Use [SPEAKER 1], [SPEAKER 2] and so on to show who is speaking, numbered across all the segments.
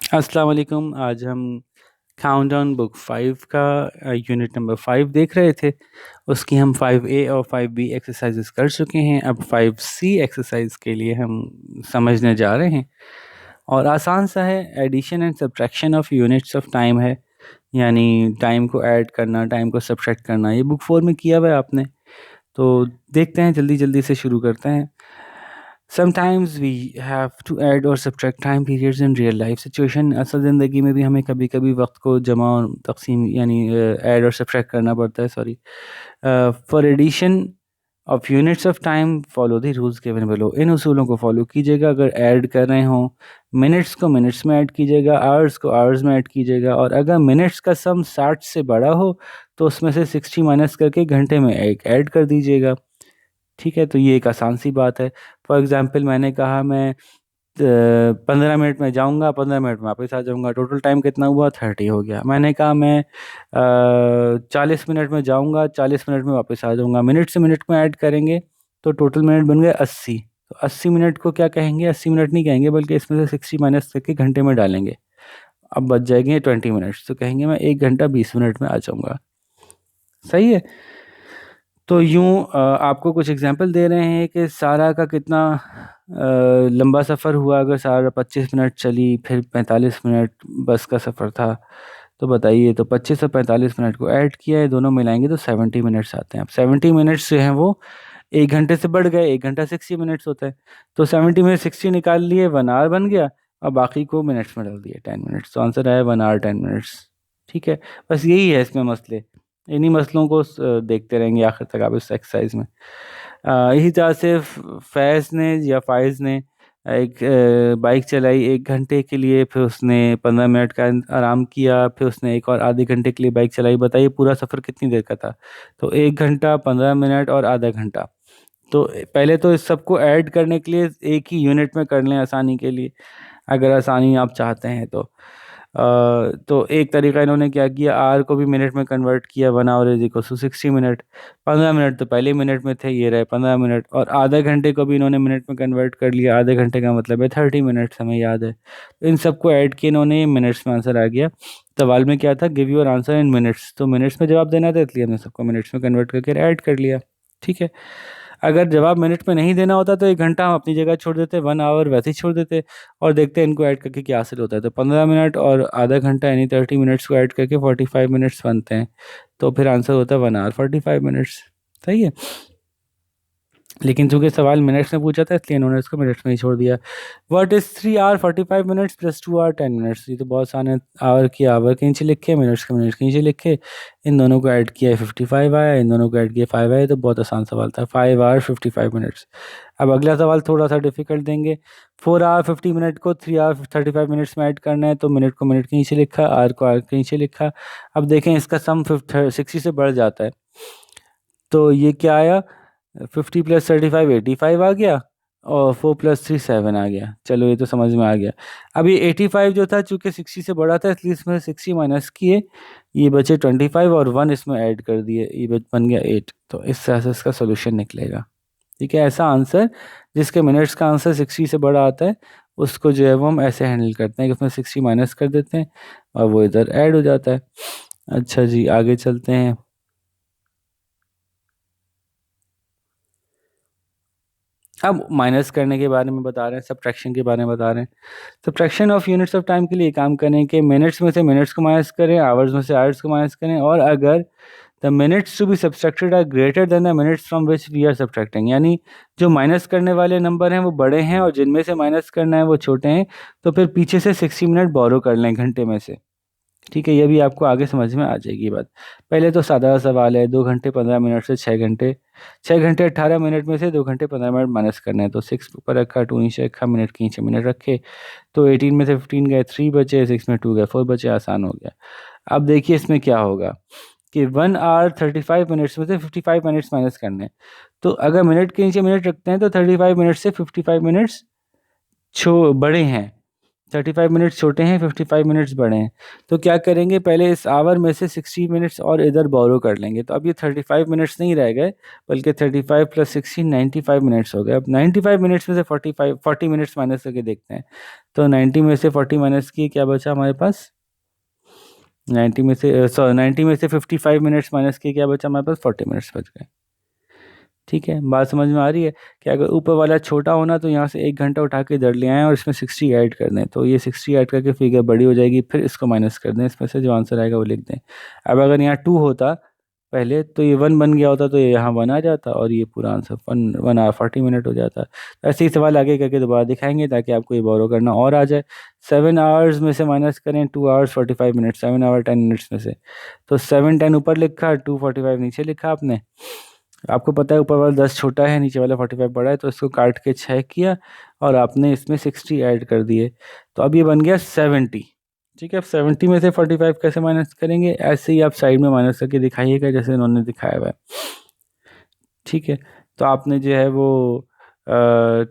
[SPEAKER 1] अस्सलाम वालेकुम। आज हम काउंटडाउन बुक 5 का यूनिट नंबर 5 देख रहे थे। उसकी हम 5A और 5B एक्सरसाइजेस कर चुके हैं। अब 5C एक्सरसाइज के लिए हम समझने जा रहे हैं और आसान सा है। Addition and subtraction of units of time है, यानी टाइम को ऐड करना, टाइम को सब्ट्रैक्ट करना। ये बुक 4 में किया हुआ है आपने। तो देखते हैं, जल्दी जल्दी से शुरू करते हैं। Sometimes we have to add or subtract time periods in real life situation। असल ज़िंदगी में भी हमें कभी कभी वक्त को जमा और तकसीम यानी ऐड और सब्ट्रैक्ट करना पड़ता है। Sorry. For addition of units of time follow the rules given below. इन उसूलों को फॉलो कीजिएगा। अगर ऐड कर रहे हों, मिनट्स को मिनट्स में ऐड कीजिएगा, आवर्स को आवर्स में ऐड कीजिएगा, और अगर मिनट्स का सम 60 से बड़ा हो तो उसमें से 60 माइनस करके घंटे में एक ऐड कर दीजिएगा। ठीक है, तो ये एक आसान सी बात है। फॉर एग्जांपल मैंने कहा मैं 15 मिनट में जाऊंगा, 15 मिनट में वापस आ जाऊंगा, टोटल टाइम कितना हुआ? 30 हो गया। मैंने कहा मैं 40 मिनट में जाऊंगा, 40 मिनट में वापस आ जाऊंगा। मिनट से मिनट में ऐड करेंगे तो टोटल मिनट बन गए 80। तो 80 मिनट को क्या कहेंगे? 80 मिनट नहीं कहेंगे, बल्कि इसमें से 60 माइनस करके घंटे में डालेंगे। अब बच जाएंगे 20 मिनट्स, तो कहेंगे मैं 1 घंटा 20 मिनट में आ जाऊंगा। सही है। तो यूं आपको कुछ एग्जांपल दे रहे हैं कि सारा का कितना लंबा सफ़र हुआ। अगर सारा 25 मिनट चली, फिर 45 मिनट बस का सफ़र था, तो बताइए। तो 25 और 45 मिनट को ऐड किया है, दोनों मिलाएंगे तो 70 मिनट्स आते हैं। अब 70 मिनट्स जो हैं वो 1 घंटे से बढ़ गए। 1 घंटा 60 मिनट्स होता है। तो 70 में 60 निकाल लिए, 1 आवर बन गया। और बाकी को मिनट्स में डाल दिए, 10 मिनट्स। तो आंसर आया 1 आवर 10 मिनट्स। ठीक है। बस यही है इसमें मसले। इन्हीं मसलों को देखते रहेंगे आखिर तक आप इस एक्सरसाइज में। इसी तरह से फैज़ ने या फाइज ने एक बाइक चलाई 1 घंटे के लिए, फिर उसने 15 मिनट का आराम किया, फिर उसने एक और आधे घंटे के लिए बाइक चलाई। बताइए पूरा सफ़र कितनी देर का था? तो 1 घंटा, 15 मिनट और आधा घंटा। तो पहले तो इस सबको ऐड करने के लिए एक ही यूनिट में कर लें आसानी के लिए, अगर आसानी आप चाहते हैं तो। तो एक तरीका इन्होंने क्या किया, आर को भी मिनट में कन्वर्ट किया। 1 hour is equal to 60 minute. 15 minute तो पहले मिनट में थे, ये रहे 15 मिनट। और आधे घंटे को भी इन्होंने मिनट में कन्वर्ट कर लिया। आधे घंटे का मतलब है 30 मिनट्स, हमें याद है। तो इन सबको ऐड किए इन्होंने, मिनट्स में आंसर आ गया। सवाल में क्या था? Give your answer in minutes. तो मिनट्स में जवाब देना था, इसलिए हमने सबको मिनट्स में कन्वर्ट करके ऐड कर लिया। ठीक है। अगर जवाब मिनट में नहीं देना होता तो 1 घंटा हम अपनी जगह छोड़ देते, 1 आवर वैसे ही छोड़ देते, और देखते हैं इनको ऐड करके क्या हासिल होता है। तो 15 मिनट और आधा घंटा यानी 30 मिनट्स को ऐड करके 45 मिनट्स बनते हैं। तो फिर आंसर होता है 1 आवर 45 मिनट्स। सही है। लेकिन चूंकि सवाल मिनट्स में पूछा था, इसलिए इन्होंने इसको मिनट्स में ही छोड़ दिया। What is 3 hour 45 minutes plus 2 hour 10 minutes? ये तो बहुत आसान है। आवर की आवर के नीचे लिखे, मिनट्स के मिनट्स के नीचे लिखे, इन दोनों को ऐड किया 55 आया, इन दोनों को ऐड किया 5 आया। तो बहुत आसान सवाल था। 5 आवर 55 मिनट्स। अब अगला सवाल थोड़ा सा डिफिकल्ट देंगे। 4 आवर 50 मिनट को 3 आवर 35 मिनट्स में ऐड करना है। तो मिनट को मिनट के नीचे लिखा, आर को आर के नीचे लिखा। अब देखें इसका सम 60 से बढ़ जाता है। तो ये क्या आया? 50 + 35 85 आ गया, और 4 + 3 7 आ गया। चलो ये तो समझ में आ गया। अब ये 85 जो था, चूंकि 60 से बड़ा था, इसलिए इसमें 60 माइनस किए, ये बचे 25, और 1 इसमें ऐड कर दिए, ये बन गया 8। तो इस तरह से इसका सोल्यूशन निकलेगा। ठीक है। ऐसा आंसर जिसके मिनट्स का आंसर 60 से बड़ा आता है, उसको जो है वो हम ऐसे हैंडल करते हैं कि उसमें 60 माइनस कर देते हैं और वो इधर ऐड हो जाता है। अच्छा जी, आगे चलते हैं। अब माइनस करने के बारे में बता रहे हैं, सब्ट्रैक्शन के बारे में बता रहे हैं। Subtraction of units of time के लिए काम करें कि मिनट्स में से मिनट्स को माइनस करें, आवर्स में से आवर्स को माइनस करें, और अगर the minutes to be subtracted are greater than the minutes from which we are subtracting, यानी जो माइनस करने वाले नंबर हैं वो बड़े हैं और जिनमें से माइनस करना है वो छोटे हैं, तो फिर पीछे से 60 मिनट बोरो कर लें घंटे में से। ठीक है, ये भी आपको आगे समझ में आ जाएगी ये बात। पहले तो सादा सवाल है। 2 घंटे 15 मिनट से 6 घंटे, 6 घंटे 18 मिनट में से 2 घंटे 15 मिनट माइनस करना है। तो 6 ऊपर रखा, 2 नीचे रखा, मिनट के नीचे मिनट रखे। तो 18 में से 15 गए, 3 बचे, 6 में 2 गए, 4 बचे। आसान हो गया। अब देखिए इसमें क्या होगा कि 1 आवर 35 मिनट्स में से 55 मिनट्स माइनस करने हैं। तो अगर मिनट के नीचे मिनट रखते हैं तो 35 मिनट से 55 मिनट्स छो बड़े हैं, 35 मिनट्स छोटे हैं, 55 मिनट्स बड़े हैं। तो क्या करेंगे, पहले इस आवर में से 60 मिनट्स और इधर बोरो कर लेंगे। तो अब ये 35 मिनट्स नहीं रह गए, बल्कि 35 प्लस 60 95 मिनट्स हो गए। अब 95 मिनट्स में से 40 मिनट्स माइनस करके देखते हैं। तो 90 में से 40 माइनस किए, क्या बचा हमारे पास? 90 में से 55 मिनट्स माइनस किए, क्या बचा हमारे पास? 40 मिनट्स बच गए। ठीक है, बात समझ में आ रही है कि अगर ऊपर वाला छोटा होना तो यहाँ से 1 घंटा उठा के इधर ले आएं और इसमें 60 ऐड कर दें, तो ये 60 ऐड करके फिगर बड़ी हो जाएगी, फिर इसको माइनस कर दें, इसमें से जो आंसर आएगा वो लिख दें। अब अगर यहाँ 2 होता पहले, तो ये 1 बन गया होता, तो ये यहाँ 1 आ जाता और ये पूरा आंसर 1 आवर 40 मिनट हो जाता। तो ऐसे ही सवाल आगे करके दोबारा दिखाएंगे ताकि आपको ये बोरो करना और आ जाए। 7 आवर्स में से माइनस करें 2 आवर्स 45 मिनट, 7 आवर 10 मिनट्स में से। तो 7 10 ऊपर लिखा, 2 45 नीचे लिखा आपने। आपको पता है ऊपर वाला 10 छोटा है, नीचे वाला 45 बड़ा है, तो इसको काट के 6 किया और आपने इसमें 60 ऐड कर दिए। तो अब ये बन गया 70। ठीक है, अब 70 में से 45 कैसे माइनस करेंगे? ऐसे ही आप साइड में माइनस करके दिखाइएगा जैसे उन्होंने दिखाया हुआ है। ठीक है, तो आपने जो है वो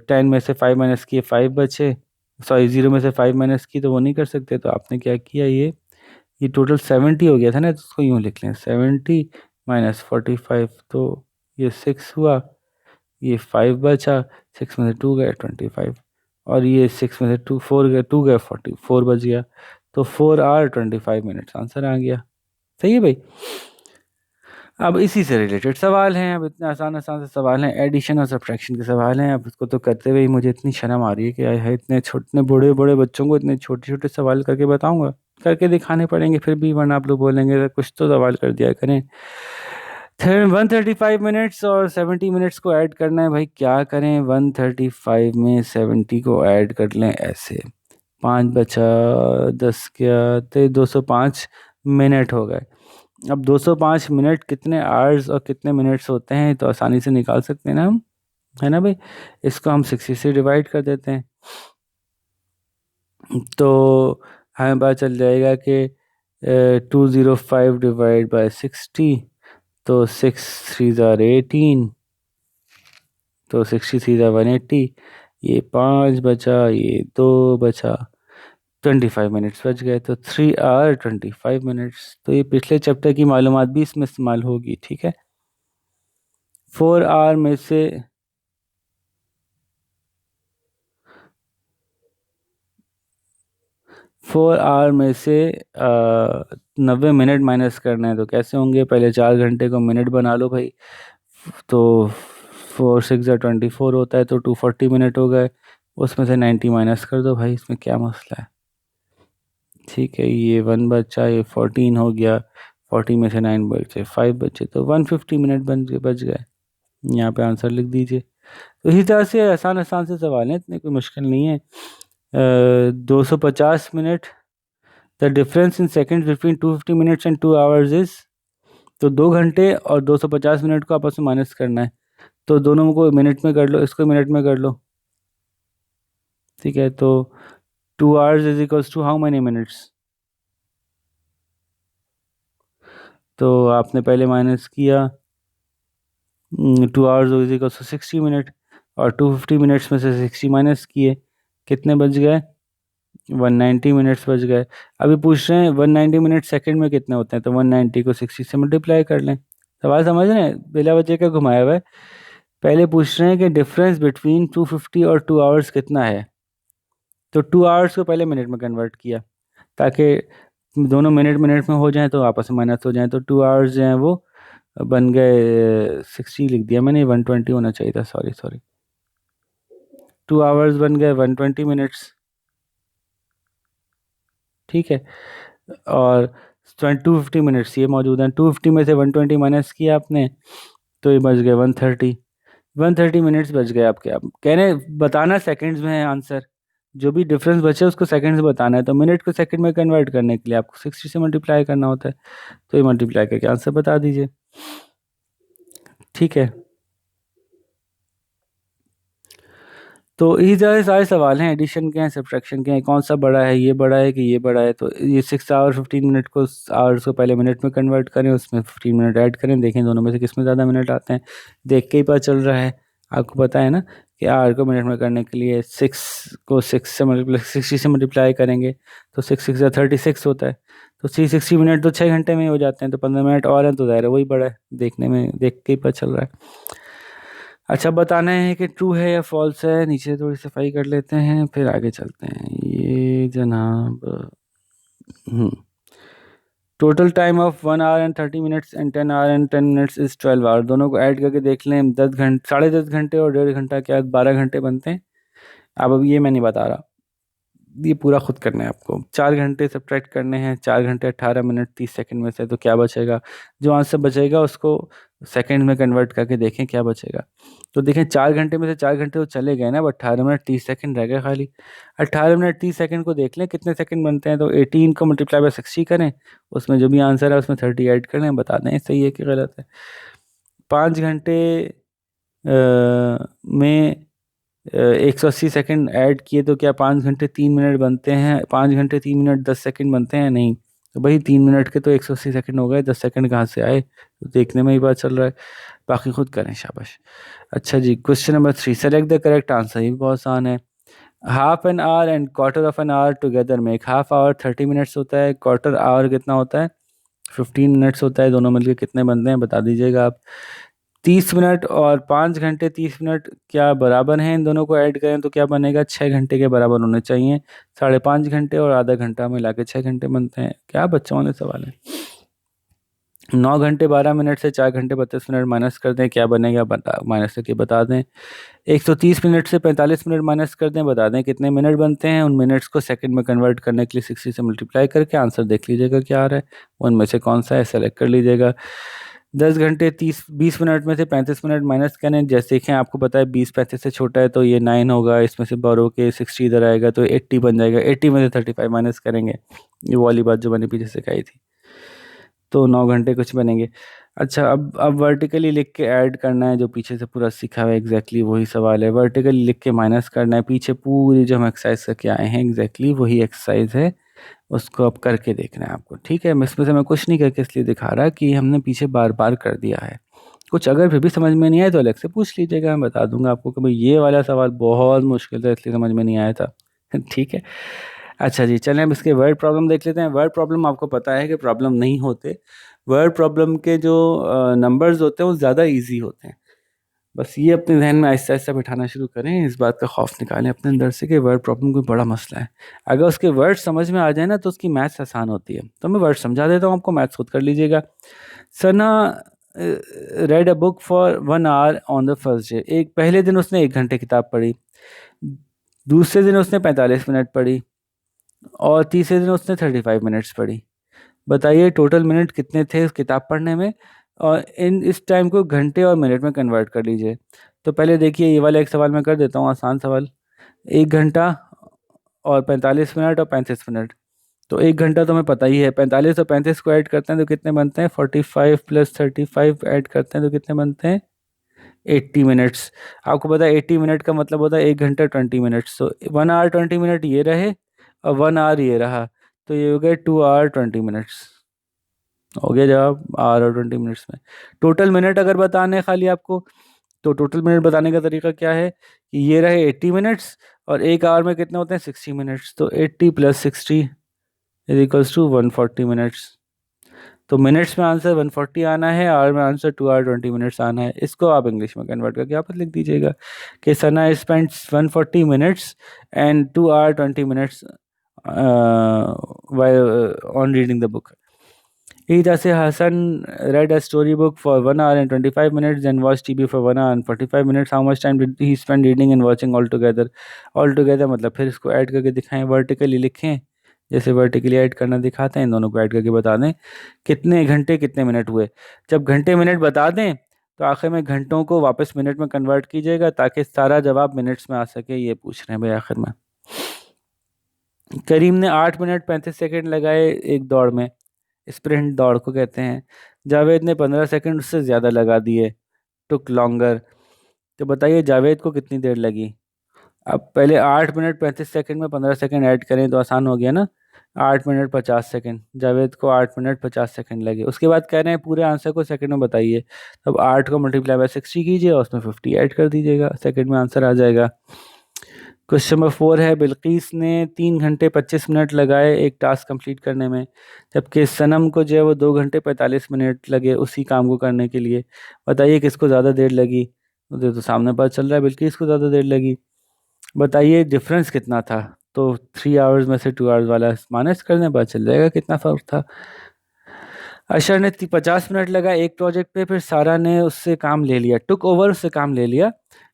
[SPEAKER 1] 10 में से 5 माइनस किए, 5 बचे। सॉरी, 0 में से 5 माइनस की तो वो नहीं कर सकते, तो आपने क्या किया, ये टोटल 70 हो गया था ना, तो उसको यूँ लिख लें, 70 माइनस 45, तो ये 6 हुआ, ये 5 बचा, 6 में से 2 गए 25, और ये 6 में से 4 गए, 2 गए 44 बच गया। तो 4 आवर 25 मिनट्स आंसर आ गया। सही है भाई। अब इसी से रिलेटेड सवाल हैं, अब इतने आसान आसान से सवाल हैं, एडिशन और सब्ट्रैक्शन के सवाल हैं। अब इसको तो करते हुए ही मुझे इतनी शर्म आ रही है कि आय हाय, इतने छोटे बूढ़े बूढ़े बच्चों को इतने छोटे छोटे सवाल करके बताऊंगा, करके दिखाने पड़ेंगे फिर भी, वरना आप लोग बोलेंगे "सर, कुछ तो सवाल कर दिया करें"। 135 मिनट्स और 70 मिनट्स को ऐड करना है भाई, क्या करें? 135 में 70 को ऐड कर लें ऐसे, 5 बचा, 10 क्या, तो 205 मिनट हो गए। अब 205 मिनट कितने आवर्स और कितने मिनट्स होते हैं तो आसानी से निकाल सकते हैं ना हम, है ना भाई? इसको हम 60 से डिवाइड कर देते हैं, तो हमें पता चल जाएगा कि 205 डिवाइड बाय 60, तो 6 3 18, तो 63 180, ये 5 बचा, ये 2 बचा, 25 मिनट्स बच गए, तो 3 आवर 25 मिनट्स। तो ये पिछले चैप्टर की मालूमात भी इसमें इस्तेमाल होगी। ठीक है, 4 आवर में से 4 आवर में से 90 मिनट माइनस करना है, तो कैसे होंगे? पहले 4 घंटे को मिनट बना लो भाई, तो 4 6 24 होता है, तो 240 मिनट हो गए, उसमें से 90 माइनस कर दो भाई, इसमें क्या मसला है? ठीक है, ये 1 बचा, ये 14 हो गया, 40 में से 9 बचे, 5 बचे, तो 150 मिनट बच गए। यहाँ पे आंसर लिख दीजिए। तो इसी तरह से आसान आसान से सवाल हैं, इतने कोई मुश्किल नहीं है। 250 minute, the difference in seconds between 250 minutes and 2 hours is, तो 2 घंटे और 250 मिनट को आपस में माइनस करना है, तो दोनों को मिनट में कर लो, इसको मिनट में कर लो। ठीक है, तो 2 hours is equals to how many minutes? तो आपने पहले माइनस किया, 2 hours is equals to 60 minute, और 250 मिनट्स में से 60 माइनस किए, कितने बच गए? 190 मिनट्स बच गए। अभी पूछ रहे हैं 190 मिनट सेकंड में कितने होते हैं, तो 190 को 60 से मल्टीप्लाई कर लें। सवाल समझ रहे हैं? बिला वजह का घुमाया हुआ है। पहले पूछ रहे हैं कि डिफरेंस बिटवीन 250 और 2 आवर्स कितना है, तो 2 आवर्स को पहले मिनट में कन्वर्ट किया ताकि दोनों मिनट मिनट में हो जाएं तो आपस में माइनस हो जाएं, तो 2 आवर्स जो हैं वो बन गए 60, लिख दिया मैंने, 120 होना चाहिए था, सॉरी सॉरी। 2 आवर्स बन गए 120 मिनट्स। ठीक है, और 250 मिनट्स ये मौजूद हैं, 250 में से 120 माइनस किया आपने, तो ये बच गए 130 मिनट्स बच गए आपके। आप कह रहे हैं बताना सेकंड्स में है आंसर, जो भी डिफरेंस बचे उसको सेकंड्स में बताना है, तो मिनट को सेकंड में कन्वर्ट करने के लिए आपको 60 से मल्टीप्लाई करना होता है, तो ये मल्टीप्लाई करके आंसर बता दीजिए। ठीक है, तो इसी तरह से सारे सवाल हैं, एडिशन के हैं, सब्ट्रैक्शन के हैं, कौन सा बड़ा है, ये बड़ा है कि ये बड़ा है, तो ये 6 आवर 15 मिनट को आवर्स को पहले मिनट में कन्वर्ट करें, उसमें 15 मिनट ऐड करें, देखें दोनों में से किस में ज़्यादा मिनट आते हैं, देख के ही पता चल रहा है। आपको पता है ना कि आर को मिनट में करने के लिए 60 से मल्टीप्लाई करेंगे तो 6 6 36 होता है। तो 360 मिनट तो 6 घंटे में ही हो जाते हैं, तो 15 मिनट और हैं तो ज़ाहिर है वही बड़ा है, देखने में देख के ही पता चल रहा है। अच्छा, बताना है कि ट्रू है या फॉल्स है। नीचे थोड़ी सफाई कर लेते हैं फिर आगे चलते हैं। ये जनाब, total time of 1 hour and 30 minutes and 10 hour and 10 minutes is 12 hour। दोनों को ऐड करके देख लें, 10 घंटे, 10.5 घंटे और 1.5 घंटा क्या 12 घंटे बनते हैं। अब ये मैं नहीं बता रहा, ये पूरा खुद करना है आपको। 4 घंटे सब्ट्रैक्ट करने हैं, 4 घंटे 18 मिनट 30 सेकंड में से, तो क्या बचेगा? जो आंसर बचेगा उसको सेकंड में कन्वर्ट करके देखें क्या बचेगा। तो देखें 4 घंटे में से 4 घंटे तो चले गए ना, अब 18 मिनट 30 सेकंड रह गए खाली। 18 मिनट 30 सेकंड को देख लें कितने सेकंड बनते हैं, तो 18 को मल्टीप्लाई बाय 60 करें, उसमें जो भी आंसर है उसमें 30 ऐड कर लें, बता दें सही है कि गलत है। 5 घंटे में 180 सेकंड ऐड किए तो क्या 5 घंटे 3 मिनट बनते हैं? 5 घंटे 3 मिनट 10 सेकंड बनते हैं? नहीं। तो भाई 3 मिनट के तो 180 सेकंड हो गए, 10 सेकंड कहाँ से आए? तो देखने में ही पता चल रहा है। बाकी खुद करें, शाबाश। अच्छा जी, question number 3, select the correct answer. ये भी बहुत आसान है। Half an hour and quarter of an hour together make, half hour 30 minutes होता है, क्वार्टर आवर कितना होता है? 15 मिनट्स होता है। दोनों मिलके कितने बनते हैं बता दीजिएगा आप। 30 मिनट और 5 घंटे 30 मिनट क्या बराबर हैं? इन दोनों को ऐड करें तो क्या बनेगा? 6 घंटे के बराबर होने चाहिए। 5.5 घंटे और आधा घंटा मिला के 6 घंटे बनते हैं। क्या बच्चों वाले सवाल है। 9 घंटे 12 मिनट से 4 घंटे 32 मिनट माइनस कर दें, क्या बनेगा? बता, माइनस करके बता दें। 130 मिनट से 45 मिनट माइनस कर दें, बता दें कितने मिनट बनते हैं। उन मिनट्स को सेकंड में कन्वर्ट करने के लिए 60 से मल्टीप्लाई करके आंसर देख लीजिएगा क्या आ रहा है, उनमें से कौन सा है सेलेक्ट कर लीजिएगा। 10 घंटे 20 मिनट में से 35 मिनट माइनस करें। जैसे देखें आपको पता है 20 35 से छोटा है तो ये 9 होगा, इसमें से बोरो के 60 इधर आएगा तो 80 बन जाएगा। 80 में से 35 माइनस करेंगे, ये वाली बात जो मैंने पीछे सिखाई थी। तो 9 घंटे कुछ बनेंगे। अच्छा, अब वर्टिकली लिख के ऐड करना है, जो पीछे से पूरा सीखा हुआ है एग्जैक्टली वही सवाल है। वर्टिकली लिख के माइनस करना है, पीछे पूरी जो हम एक्सरसाइज करके आए हैं एग्जैक्टली वही एक्सरसाइज है, उसको अब करके देखना है आपको। ठीक है, मैं इसमें से मैं कुछ नहीं करके इसलिए दिखा रहा कि हमने पीछे बार बार कर दिया है। कुछ अगर फिर भी समझ में नहीं आए तो अलग से पूछ लीजिएगा, मैं बता दूंगा आपको कि भाई ये वाला सवाल बहुत मुश्किल था इसलिए समझ में नहीं आया था। ठीक है। अच्छा जी, चलें अब इसके वर्ड प्रॉब्लम देख लेते हैं। वर्ड प्रॉब्लम आपको पता है कि प्रॉब्लम नहीं होते, वर्ड प्रॉब्लम के जो नंबर्स होते हैं वो ज़्यादा इजी होते हैं। बस ये अपने जहन में आहिस्ता आहिस्ता बिठाना शुरू करें, इस बात का खौफ निकालें अपने अंदर से कि वर्ड प्रॉब्लम कोई बड़ा मसला है। अगर उसके वर्ड समझ में आ जाए ना तो उसकी मैथ्स आसान होती है। तो मैं वर्ड समझा देता हूँ आपको, मैथ्स खुद कर लीजिएगा। Sana read a book for 1 hour on the first day. एक पहले दिन उसने 1 घंटे किताब पढ़ी, दूसरे दिन उसने 45 मिनट पढ़ी और तीसरे दिन उसने 35 मिनट्स पढ़ी। बताइए टोटल मिनट कितने थे उस किताब पढ़ने में, और इन इस टाइम को घंटे और मिनट में कन्वर्ट कर लीजिए। तो पहले देखिए ये वाला एक सवाल मैं कर देता हूँ, आसान सवाल। 1 घंटा और 45 मिनट और 35 मिनट। तो 1 घंटा तो हमें पता ही है, 45 और 35 को ऐड करते हैं तो कितने बनते हैं? 45 प्लस 35 ऐड करते हैं तो कितने बनते हैं? 80 मिनट्स। आपको पता है 80 मिनट का मतलब होता है 1 घंटा 20 मिनट्स। तो 1 hour 20 मिनट ये रहे और 1 hour ये रहा, तो ये हो गए 2 hour 20 मिनट्स। हो गया जवाब, आवर और 20 मिनट्स में। टोटल मिनट अगर बताने हैं खाली आपको, तो टोटल मिनट बताने का तरीका क्या है कि ये रहे 80 मिनट्स और एक आवर में कितने होते हैं? 60 मिनट्स। तो 80 plus 60 is equals to 140 minutes. तो मिनट्स में आंसर 140 आना है, आवर में आंसर 2 hour 20 मिनट्स आना है। इसको आप इंग्लिश में कन्वर्ट करके आप लिख दीजिएगा कि Sana spend 140 minutes and 2 hour 20 minutes on reading the book. इसी तरह से Hasan read a storybook for 1 hour and 25 minutes, then watched TV for 1 hour and 45 minutes. How much time did he spend reading and watching altogether? Altogether मतलब फिर इसको add करके दिखाएं, vertically लिखें, जैसे वर्टिकली ऐड करना दिखाते हैं, इन दोनों को ऐड करके बता दें कितने घंटे कितने मिनट हुए। जब घंटे मिनट बता दें तो आखिर में घंटों को वापस मिनट में कन्वर्ट कीजिएगा ताकि सारा जवाब मिनट्स में आ सके। ये पूछ रहे हैं भाई आखिर में। करीम ने 8 मिनट 35 सेकंड लगाए एक दौड़ में, स्प्रिंट दौड़ को कहते हैं। जावेद ने 15 सेकंड उससे ज़्यादा लगा दिए, टुक लॉन्गर। तो बताइए जावेद को कितनी देर लगी? अब पहले 8 मिनट 35 सेकंड में 15 सेकंड ऐड करें तो आसान हो गया ना। 8 मिनट 50 सेकंड, जावेद को 8 मिनट 50 सेकंड लगे। उसके बाद कह रहे हैं पूरे आंसर को सेकंड में बताइए। तब 8 को मल्टीप्लाई बाय 60 कीजिए और उसमें 50 ऐड कर दीजिएगा, सेकंड में आंसर आ जाएगा। क्वेश्चन नंबर 4 है, बिल्किस ने 3 घंटे 25 मिनट लगाए एक टास्क कंप्लीट करने में, जबकि सनम को जो है वो 2 घंटे 45 मिनट लगे उसी काम को करने के लिए। बताइए किसको ज़्यादा देर लगी। तो सामने पता चल रहा है बिल्किस को ज़्यादा देर लगी। बताइए डिफरेंस कितना था। तो 3 आवर्स में से 2 आवर्स वाला माइनस करने पता चल जाएगा कितना फ़र्क था। अशर ने 50 मिनट लगा एक प्रोजेक्ट पे, फिर सारा ने उससे काम ले लिया, टुक ओवर, उससे काम ले लिया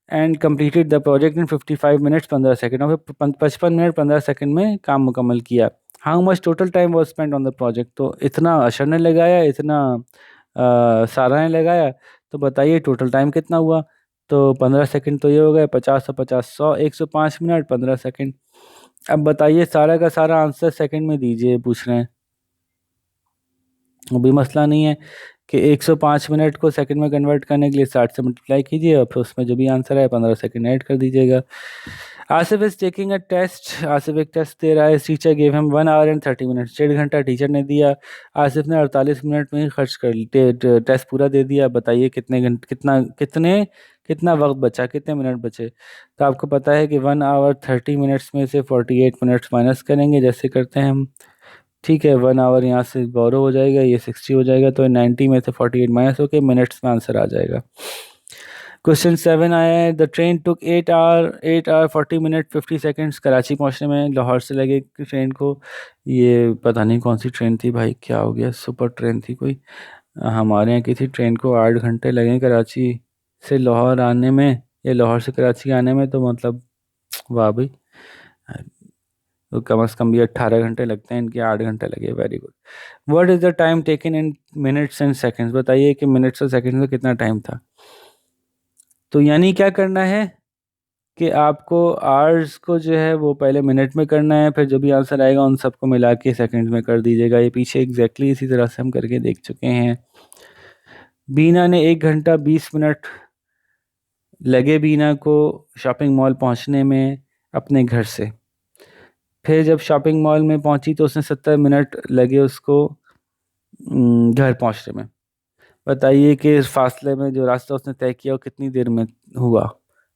[SPEAKER 1] and completed the project in 55 minutes 15 second, और फिर 55 मिनट 15 सेकंड में काम मुकम्मल किया। How much total time was spend on the project. तो इतना अशर ने लगाया, इतना सारा ने लगाया, तो बताइए टोटल टाइम कितना हुआ। तो 15 सेकंड तो ये हो गया, 50 और 50 100, 105 मिनट 15 सेकंड। अब बताइए सारा का सारा आंसर सेकंड में दीजिए, पूछ रहे हैं। वो भी मसला नहीं है कि 105 मिनट को सेकंड में कन्वर्ट करने के लिए 60 से मल्टीप्लाई कीजिए और फिर उसमें जो भी आंसर है 15 सेकंड ऐड कर दीजिएगा। Asif is taking a test, Asif एक टेस्ट दे रहा है। Teacher gave him 1 hour and 30 minutes, 1.5 घंटा टीचर ने दिया, आसिफ ने 48 मिनट में ही खर्च कर टेस्ट पूरा दे दिया। बताइए कितने घंटे कितना वक्त बचा, कितने मिनट बचे। तो आपको पता है कि 1 आवर 30 मिनट्स में से 48 मिनट्स माइनस करेंगे, जैसे करते हैं हम। ठीक है, 1 आवर यहाँ से बोरो हो जाएगा, ये 60 हो जाएगा, तो 90 में से 48 माइनस होके मिनट्स में आंसर आ जाएगा। क्वेश्चन 7 आया है, the train took 8 hour 40 minute 50 seconds Karachi पहुंचने में, लाहौर से लगे ट्रेन को। ये पता नहीं कौन सी ट्रेन थी भाई, क्या हो गया, सुपर ट्रेन थी कोई। हमारे यहाँ की थी, ट्रेन को 8 घंटे लगे कराची से लाहौर आने में, या लाहौर से कराची आने में, तो मतलब वाह भाई। तो कम से कम भी 18 घंटे लगते हैं, इनके 8 घंटे लगे, very good. What is the time taken in minutes and seconds. बताइए कि मिनट्स और सेकंड्स में कितना टाइम था। तो यानी क्या करना है कि आपको आवर्स को जो है वो पहले मिनट में करना है, फिर जो भी आंसर आएगा उन सबको मिला के सेकंड्स में कर दीजिएगा। ये पीछे एग्जैक्टली इसी तरह से हम करके देख चुके हैं। बीना ने 1 घंटा 20 मिनट लगे बीना को शॉपिंग मॉल पहुंचने में अपने घर से। फिर जब शॉपिंग मॉल में पहुंची तो उसने 70 मिनट लगे उसको घर पहुंचने में। बताइए कि इस फासले में जो रास्ता उसने तय किया वो कितनी देर में हुआ,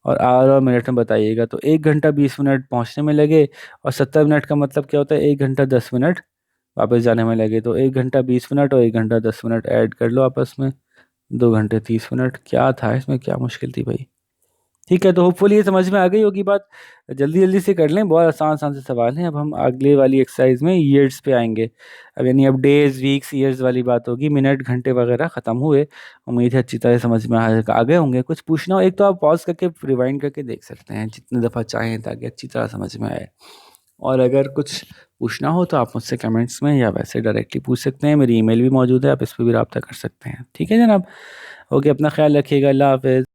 [SPEAKER 1] और आवर और मिनट में बताइएगा। तो 1 घंटा 20 मिनट पहुंचने में लगे, और 70 मिनट का मतलब क्या होता है, 1 घंटा 10 मिनट वापस जाने में लगे। तो 1 घंटा 20 मिनट और 1 घंटा 10 मिनट ऐड कर लो आपस में, 2 घंटे 30 मिनट। क्या था इसमें, क्या मुश्किल थी भाई। ठीक है, तो होपफुली ये समझ में आ गई होगी बात। जल्दी जल्दी से कर लें, बहुत आसान आसान से सवाल हैं। अब हम अगले वाली एक्सरसाइज में ईयर्स पे आएंगे। अब यानी अब डेज वीक्स ईयर्स वाली बात होगी, मिनट घंटे वगैरह ख़त्म हुए। उम्मीद है अच्छी तरह समझ में आ गए होंगे। कुछ पूछना हो एक तो आप पॉज करके रिवाइंड करके देख सकते हैं जितने दफ़ा चाहें, ताकि अच्छी तरह समझ में आए। और अगर कुछ पूछना हो तो आप मुझसे कमेंट्स में या वैसे डायरेक्टली पूछ सकते हैं। मेरी ईमेल भी मौजूद है, आप इस पर भी रब्ता कर सकते हैं। ठीक है जनाब, ओके, अपना ख्याल रखिएगा, अल्लाह हाफ़िज़।